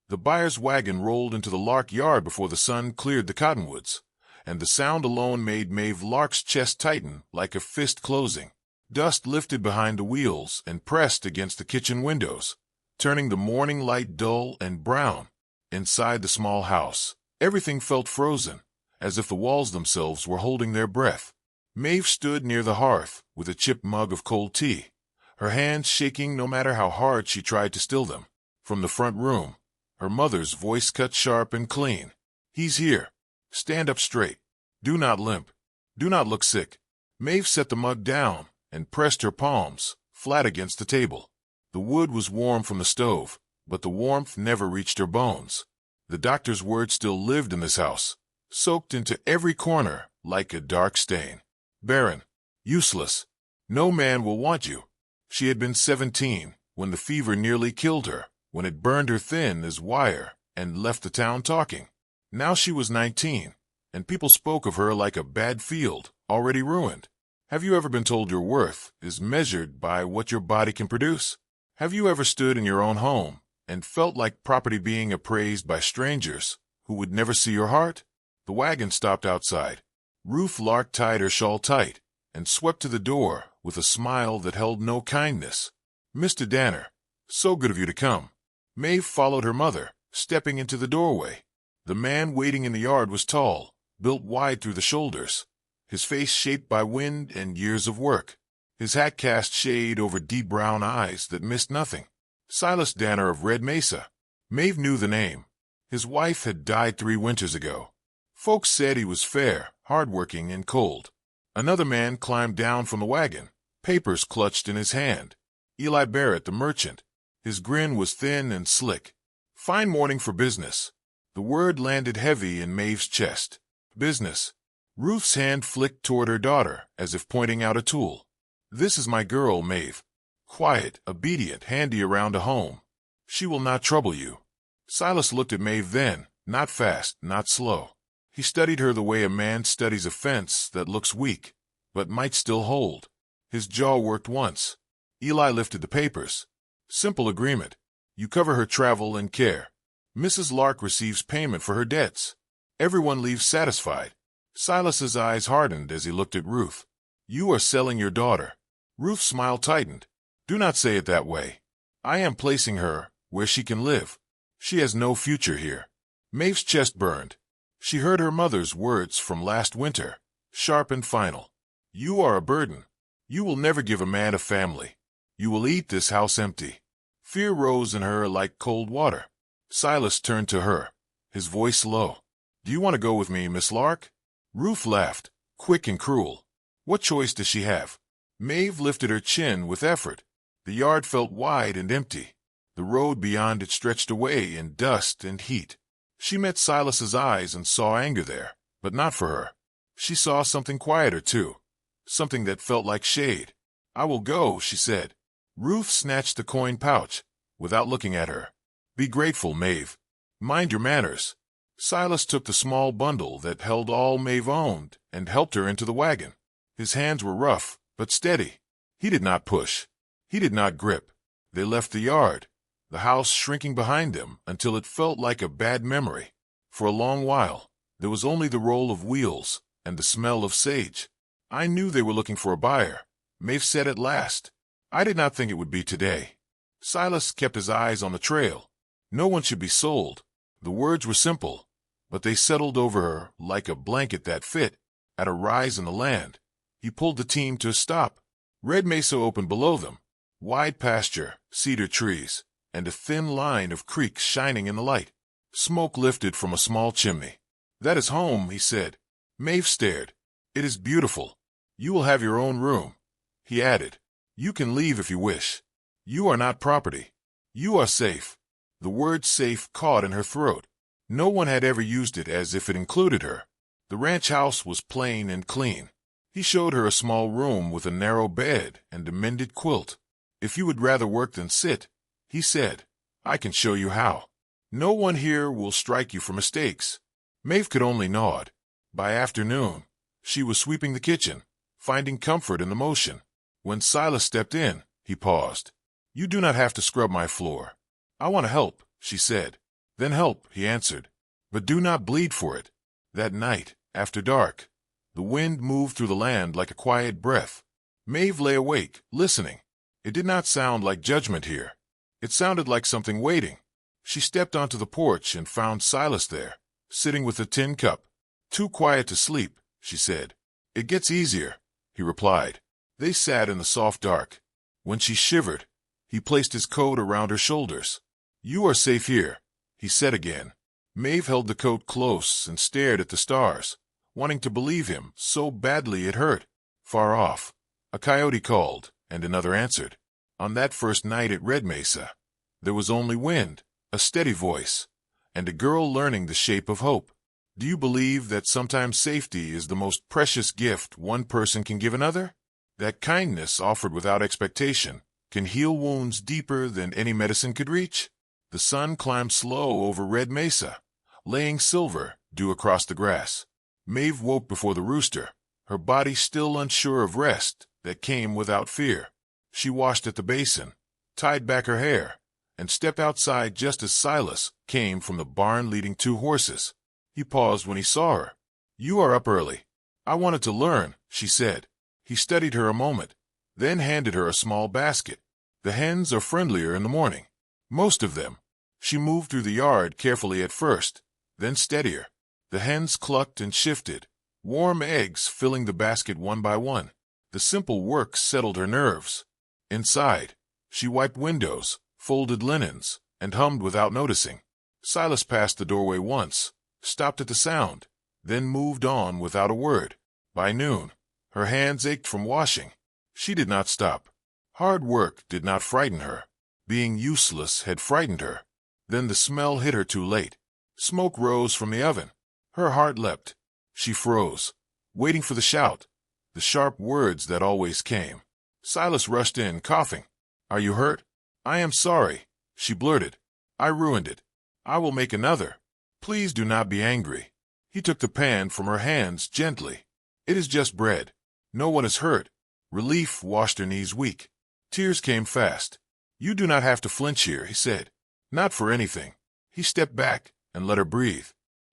The buyer's wagon rolled into the Lark yard before the sun cleared the cottonwoods, and the sound alone made Maeve Lark's chest tighten like a fist closing. Dust lifted behind the wheels and pressed against the kitchen windows, turning the morning light dull and brown. Inside the small house, everything felt frozen, as if the walls themselves were holding their breath. Maeve stood near the hearth with a chipped mug of cold tea, her hands shaking no matter how hard she tried to still them. From the front room, her mother's voice cut sharp and clean. "He's here. Stand up straight. Do not limp. Do not look sick." Maeve set the mug down and pressed her palms flat against the table. The wood was warm from the stove, but the warmth never reached her bones. The doctor's words still lived in this house, soaked into every corner like a dark stain. "Barren. Useless. No man will want you." She had been 17 when the fever nearly killed her, when it burned her thin as wire and left the town talking. Now she was 19, and people spoke of her like a bad field, already ruined. Have you ever been told your worth is measured by what your body can produce? Have you ever stood in your own home and felt like property being appraised by strangers who would never see your heart? The wagon stopped outside. Ruth Lark tied her shawl tight and swept to the door with a smile that held no kindness. "Mr. Danner, so good of you to come." Maeve followed her mother, stepping into the doorway. The man waiting in the yard was tall, built wide through the shoulders, his face shaped by wind and years of work. His hat cast shade over deep brown eyes that missed nothing. Silas Danner of Red Mesa. Maeve knew the name. His wife had died 3 winters ago. Folks said he was fair, hard-working, and cold. Another man climbed down from the wagon, papers clutched in his hand. Eli Barrett, the merchant. His grin was thin and slick. Fine morning for business. The word landed heavy in Maeve's chest. Business. Ruth's hand flicked toward her daughter, as if pointing out a tool. "This is my girl, Maeve. Quiet, obedient, handy around a home. She will not trouble you." Silas looked at Maeve then, not fast, not slow. He studied her the way a man studies a fence that looks weak, but might still hold. His jaw worked once. Eli lifted the papers. "Simple agreement. You cover her travel and care. Mrs. Lark receives payment for her debts. Everyone leaves satisfied." Silas's eyes hardened as he looked at Ruth. "You are selling your daughter." Ruth's smile tightened. "Do not say it that way. I am placing her where she can live. She has no future here." Maeve's chest burned. She heard her mother's words from last winter, sharp and final. "You are a burden. You will never give a man a family. You will eat this house empty." Fear rose in her like cold water. Silas turned to her, his voice low. "Do you want to go with me, Miss Lark?" Ruth laughed, quick and cruel. "What choice does she have?" Maeve lifted her chin with effort. The yard felt wide and empty. The road beyond it stretched away in dust and heat. She met Silas's eyes and saw anger there, but not for her. She saw something quieter, too, something that felt like shade. "I will go," she said. Ruth snatched the coin pouch, without looking at her. "Be grateful, Maeve. Mind your manners." Silas took the small bundle that held all Maeve owned and helped her into the wagon. His hands were rough, but steady. He did not push. He did not grip. They left the yard, the house shrinking behind them until it felt like a bad memory. For a long while, there was only the roll of wheels and the smell of sage. "I knew they were looking for a buyer," Maeve said at last. "I did not think it would be today." Silas kept his eyes on the trail. No one should be sold. The words were simple, but they settled over her like a blanket that fit. At a rise in the land, he pulled the team to a stop. Red Mesa opened below them, wide pasture, cedar trees, and a thin line of creeks shining in the light. Smoke lifted from a small chimney. "That is home," he said. Maeve stared. "It is beautiful. You will have your own room." He added, "You can leave if you wish. You are not property. You are safe." The word safe caught in her throat. No one had ever used it as if it included her. The ranch house was plain and clean. He showed her a small room with a narrow bed and a mended quilt. "If you would rather work than sit," he said, "I can show you how. No one here will strike you for mistakes." Maeve could only nod. By afternoon, she was sweeping the kitchen, finding comfort in the motion. When Silas stepped in, he paused. "You do not have to scrub my floor." "I want to help," she said. Then help, he answered. But do not bleed for it. That night, after dark, the wind moved through the land like a quiet breath. Maeve lay awake, listening. It did not sound like judgment here. It sounded like something waiting. She stepped onto the porch and found Silas there, sitting with a tin cup. Too quiet to sleep, she said. It gets easier, he replied. They sat in the soft dark. When she shivered, he placed his coat around her shoulders. You are safe here, he said again. Maeve held the coat close and stared at the stars, wanting to believe him, so badly it hurt. Far off, a coyote called, and another answered. On that first night at Red Mesa, there was only wind, a steady voice, and a girl learning the shape of hope. Do you believe that sometimes safety is the most precious gift one person can give another? That kindness offered without expectation can heal wounds deeper than any medicine could reach? The sun climbed slow over Red Mesa, laying silver dew across the grass. Maeve woke before the rooster, her body still unsure of rest that came without fear. She washed at the basin, tied back her hair, and stepped outside just as Silas came from the barn leading 2 horses. He paused when he saw her. You are up early. I wanted to learn, she said. He studied her a moment, then handed her a small basket. The hens are friendlier in the morning. Most of them. She moved through the yard carefully at first, then steadier. The hens clucked and shifted, warm eggs filling the basket one by one. The simple work settled her nerves. Inside, she wiped windows, folded linens, and hummed without noticing. Silas passed the doorway once, stopped at the sound, then moved on without a word. By noon, her hands ached from washing. She did not stop. Hard work did not frighten her. Being useless had frightened her. Then the smell hit her too late. Smoke rose from the oven. Her heart leapt. She froze, waiting for the shout, the sharp words that always came. Silas rushed in, coughing. Are you hurt? I am sorry, she blurted. I ruined it. I will make another. Please do not be angry. He took the pan from her hands gently. It is just bread. No one is hurt. Relief washed her knees weak. Tears came fast. You do not have to flinch here, he said. Not for anything. He stepped back and let her breathe.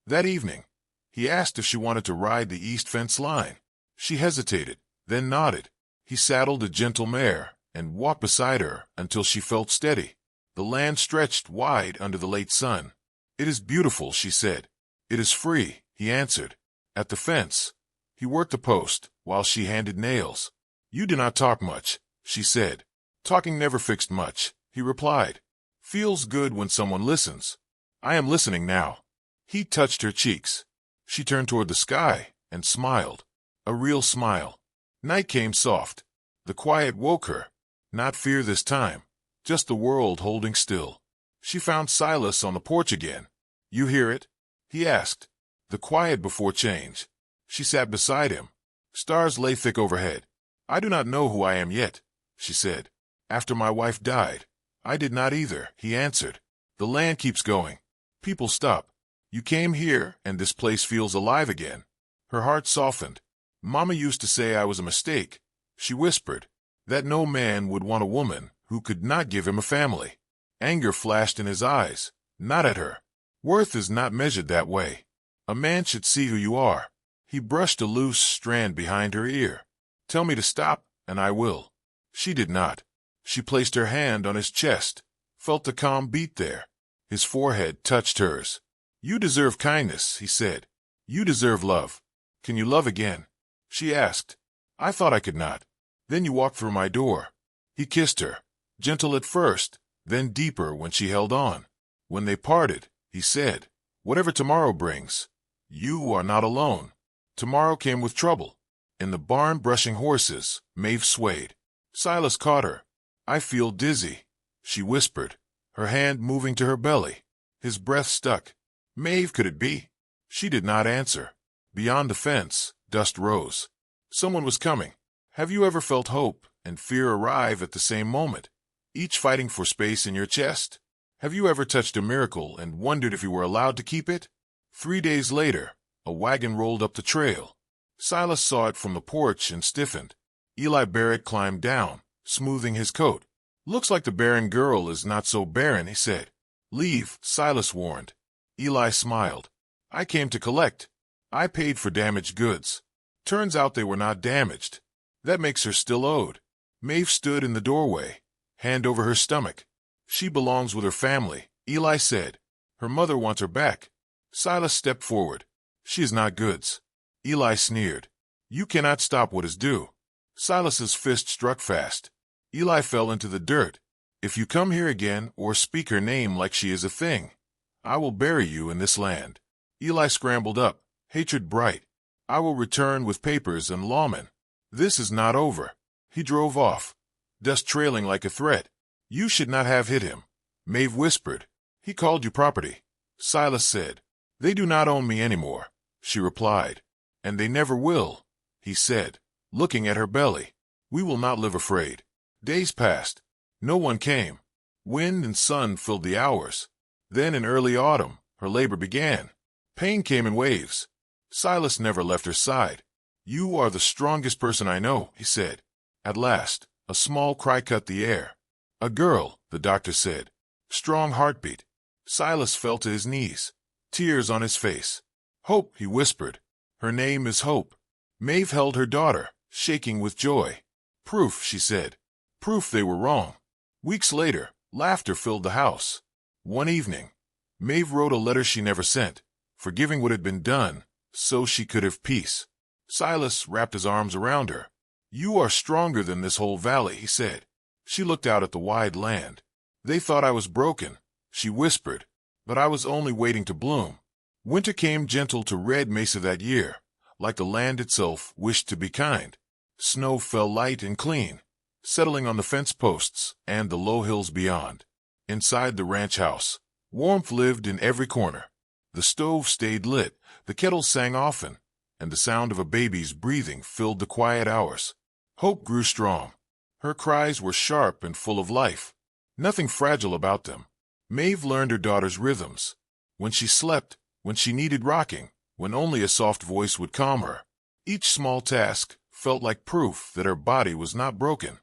That evening, he asked if she wanted to ride the east fence line. She hesitated, then nodded. He saddled a gentle mare and walked beside her until she felt steady. The land stretched wide under the late sun. It is beautiful, she said. It is free, he answered. At the fence, he worked the post while she handed nails. You do not talk much, she said. Talking never fixed much, he replied. Feels good when someone listens. I am listening now. He touched her cheeks. She turned toward the sky and smiled. A real smile. Night came soft. The quiet woke her. Not fear this time, just the world holding still. She found Silas on the porch again. You hear it? He asked. The quiet before change. She sat beside him. Stars lay thick overhead. I do not know who I am yet, she said. After my wife died, I did not either, he answered. The land keeps going. People stop. You came here, and this place feels alive again. Her heart softened. Mama used to say I was a mistake, she whispered, that no man would want a woman who could not give him a family. Anger flashed in his eyes, not at her. Worth is not measured that way. A man should see who you are. He brushed a loose strand behind her ear. Tell me to stop, and I will. She did not. She placed her hand on his chest, felt the calm beat there. His forehead touched hers. You deserve kindness, he said. You deserve love. Can you love again? She asked. I thought I could not. Then you walked through my door. He kissed her, gentle at first, then deeper when she held on. When they parted, he said, whatever tomorrow brings, you are not alone. Tomorrow came with trouble. In the barn brushing horses, Maeve swayed. Silas caught her. I feel dizzy, she whispered, her hand moving to her belly. His breath stuck. Maeve, could it be? She did not answer. Beyond the fence, dust rose. Someone was coming. Have you ever felt hope and fear arrive at the same moment, each fighting for space in your chest? Have you ever touched a miracle and wondered if you were allowed to keep it? 3 days later, a wagon rolled up the trail. Silas saw it from the porch and stiffened. Eli Barrett climbed down, smoothing his coat. Looks like the barren girl is not so barren, he said. Leave, Silas warned. Eli smiled. I came to collect. I paid for damaged goods. Turns out they were not damaged. That makes her still owed. Maeve stood in the doorway, hand over her stomach. She belongs with her family, Eli said. Her mother wants her back. Silas stepped forward. She is not goods. Eli sneered. You cannot stop what is due. Silas's fist struck fast. Eli fell into the dirt. If you come here again or speak her name like she is a thing, I will bury you in this land. Eli scrambled up, hatred bright. I will return with papers and lawmen. This is not over. He drove off, dust trailing like a threat. You should not have hit him, Maeve whispered. He called you property. Silas said. They do not own me anymore, she replied. And they never will, he said, looking at her belly. We will not live afraid. Days passed. No one came. Wind and sun filled the hours. Then in early autumn, her labor began. Pain came in waves. Silas never left her side. You are the strongest person I know, he said. At last, a small cry cut the air. A girl, the doctor said. Strong heartbeat. Silas fell to his knees, tears on his face. Hope, he whispered. Her name is Hope. Maeve held her daughter, shaking with joy. Proof, she said. Proof they were wrong. Weeks later, laughter filled the house. One evening, Maeve wrote a letter she never sent, forgiving what had been done, so she could have peace. Silas wrapped his arms around her. You are stronger than this whole valley, he said. She looked out at the wide land. They thought I was broken, she whispered, but I was only waiting to bloom. Winter came gentle to Red Mesa that year, like the land itself wished to be kind. Snow fell light and clean, settling on the fence posts and the low hills beyond. Inside the ranch house, warmth lived in every corner. The stove stayed lit, the kettle sang often, and the sound of a baby's breathing filled the quiet hours. Hope grew strong. Her cries were sharp and full of life. Nothing fragile about them. Maeve learned her daughter's rhythms. When she slept, when she needed rocking, when only a soft voice would calm her. Each small task felt like proof that her body was not broken,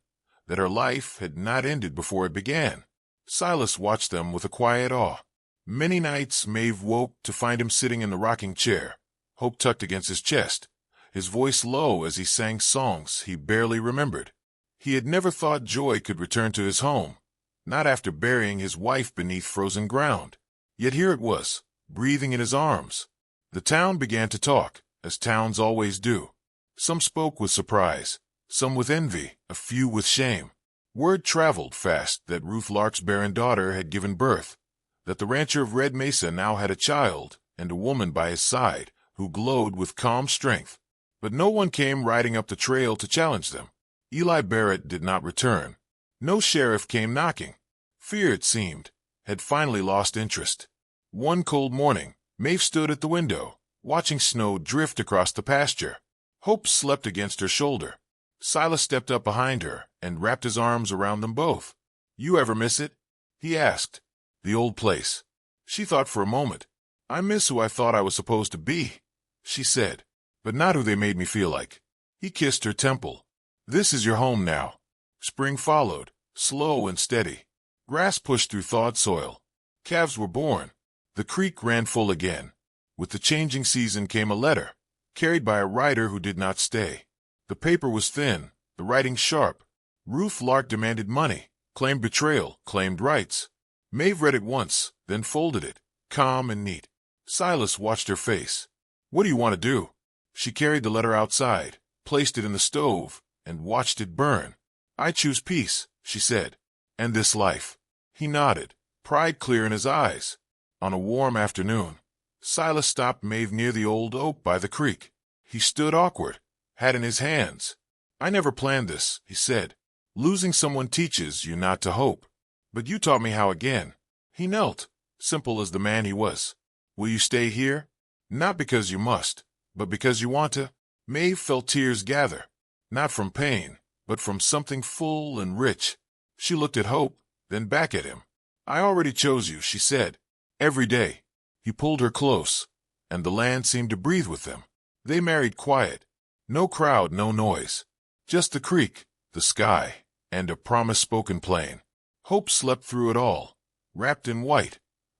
that her life had not ended before it began. Silas watched them with a quiet awe. Many nights Maeve woke to find him sitting in the rocking chair, Hope tucked against his chest, his voice low as he sang songs he barely remembered. He had never thought joy could return to his home, not after burying his wife beneath frozen ground. Yet here it was, breathing in his arms. The town began to talk, as towns always do. Some spoke with surprise, some with envy, a few with shame. Word traveled fast that Ruth Lark's barren daughter had given birth, that the rancher of Red Mesa now had a child and a woman by his side who glowed with calm strength. But no one came riding up the trail to challenge them. Eli Barrett did not return. No sheriff came knocking. Fear, it seemed, had finally lost interest. One cold morning, Maeve stood at the window, watching snow drift across the pasture. Hope slept against her shoulder. Silas stepped up behind her and wrapped his arms around them both. You ever miss it? He asked. The old place. She thought for a moment. I miss who I thought I was supposed to be, she said, but not who they made me feel like. He kissed her temple. This is your home now. Spring followed, slow and steady. Grass pushed through thawed soil. Calves were born. The creek ran full again. With the changing season came a letter, carried by a writer who did not stay. The paper was thin, the writing sharp. Ruth Lark demanded money, claimed betrayal, claimed rights. Maeve read it once, then folded it, calm and neat. Silas watched her face. What do you want to do? She carried the letter outside, placed it in the stove, and watched it burn. I choose peace, she said. And this life. He nodded, pride clear in his eyes. On a warm afternoon, Silas stopped Maeve near the old oak by the creek. He stood awkward, hat in his hands. I never planned this, he said. Losing someone teaches you not to hope. But you taught me how again. He knelt, simple as the man he was. Will you stay here? Not because you must, but because you want to. Maeve felt tears gather, not from pain, but from something full and rich. She looked at Hope, then back at him. I already chose you, she said. Every day. He pulled her close, and the land seemed to breathe with them. They married quiet. No crowd, no noise. Just the creek, the sky, and a promise spoken plain. Hope slept through it all, wrapped in white,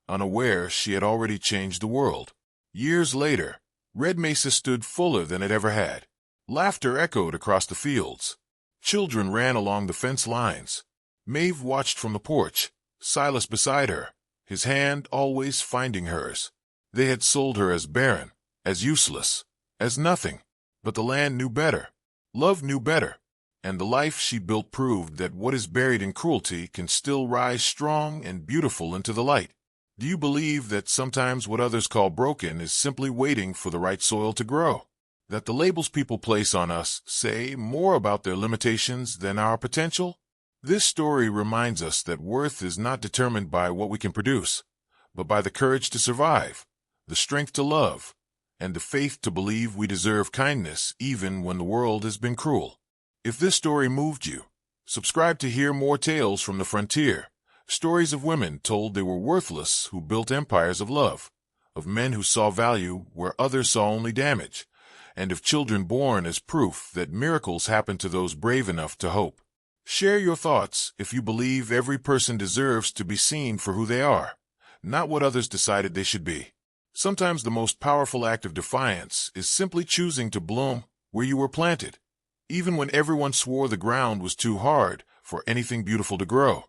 unaware she had already changed the world. Years later, Red Mesa stood fuller than it ever had. Laughter echoed across the fields. Children ran along the fence lines. Maeve watched from the porch, Silas beside her, his hand always finding hers. They had sold her as barren, as useless, as nothing. But the land knew better. Love knew better. And the life she built proved that what is buried in cruelty can still rise strong and beautiful into the light. Do you believe that sometimes what others call broken is simply waiting for the right soil to grow? That the labels people place on us say more about their limitations than our potential? This story reminds us that worth is not determined by what we can produce, but by the courage to survive, the strength to love, and the faith to believe we deserve kindness even when the world has been cruel. If this story moved you, subscribe to hear more tales from the frontier, stories of women told they were worthless who built empires of love, of men who saw value where others saw only damage, and of children born as proof that miracles happen to those brave enough to hope. Share your thoughts if you believe every person deserves to be seen for who they are, not what others decided they should be. Sometimes the most powerful act of defiance is simply choosing to bloom where you were planted, even when everyone swore the ground was too hard for anything beautiful to grow.